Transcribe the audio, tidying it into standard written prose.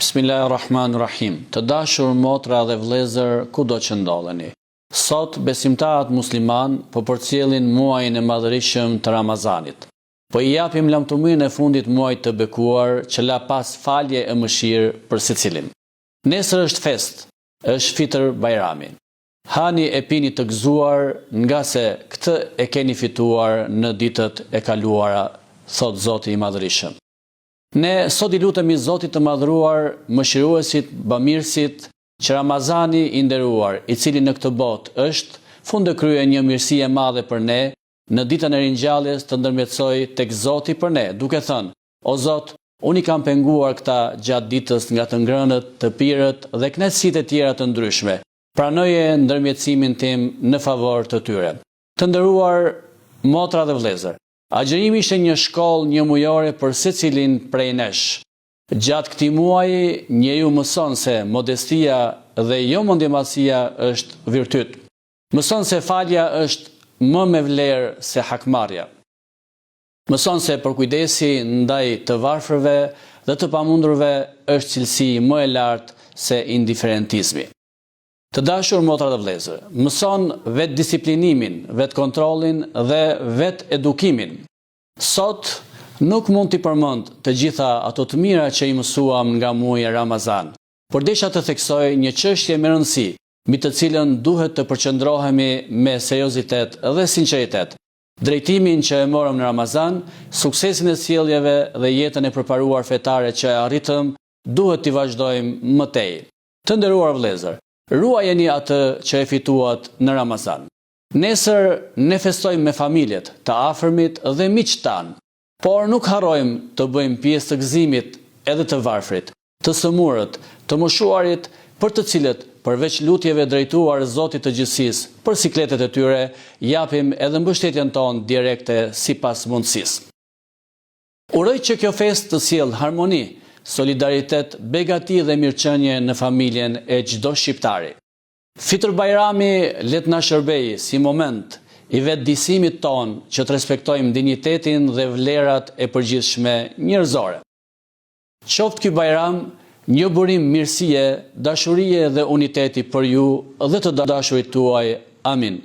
Bismillahirrahmanirrahim. Të dashur motra dhe vëllezër kudo që ndodheni. Sot besimtarët musliman po përcjellin muajin e madhërisëm të Ramazanit. Po I japim lamtëmirinë e fundit muajit të bekuar që la pas falje e mëshirë për secilin. Nesër është fest, është Fitr Bajrami. Hani e pini të gëzuar nga se këtë e keni fituar në ditët e kaluara, thot Zoti I madhërisëm. Ne sot I lutemi Zotit të madhëruar, mëshiruesit, bamirësit, që Ramazani I nderuar, I cili në këtë botë është, fundëkrye një mirësi e madhe për ne, në ditën e ringjalljes të ndërmjetësoj tek Zoti për ne, duke thënë: O Zot, unë I kam penguar këta gjatë ditës nga të ngrënët, të pirët dhe kënaqësitë e tjera të ndryshme. Pranoje ndërmjetësimin tim në favor të tyre. Të nderuar motra dhe vëllezër, agjërimi ishte një shkollë një mujore për secilin prej nesh. Gjatë këtij muaji, njeriu mëson se modestia dhe jo mendjemasia është virtyt. Mëson se falja është më me vlerë se hakmarrja. Mëson se përkujdesi ndaj të varfërve dhe të pamundurve është cilësi më e lartë se indiferentizmi. Të dashur motra dhe vëllezër, mëson vetë disiplinimin, vetë kontrollin dhe vetë edukimin. Sot nuk mund t'i përmend të gjitha ato të mira që I mësuam nga muaji Ramazan, por desha të theksoj një çështje me rëndësi, mbi të cilën duhet të përqendrohemi me seriozitet dhe sinqeritet. Drejtimin që e morëm në Ramazan, suksesin e sjelljeve dhe jetën e përparuar fetare që e arritëm, duhet t'i vazhdojmë më tej. Të nderuar vëllezër, ruajeni atë që e fituat në Ramazan. Nesër ne festojmë me familjet, të afërmit dhe miqtë tanë, por nuk harrojmë të bëjmë pjesë të gëzimit edhe të varfrit, të sëmurët, të moshuarit, për të cilët përveç lutjeve drejtuar Zotit të gjithësisë për sikletet e tyre, japim edhe mbështetjen tonë direkte sipas mundësisë. Uroj që kjo festë të sjellë harmoni, solidaritet, begati dhe mirëqenie në familjen e çdo shqiptari. Fitr Bajrami let na shërbej si moment I vetëdijsimit ton që të respektojmë dinjitetin dhe vlerat e përgjithshme njerëzore. Qoftë ky Bajram një burim mirësie, dashurie dhe uniteti për ju dhe të dashurit tuaj. Amin.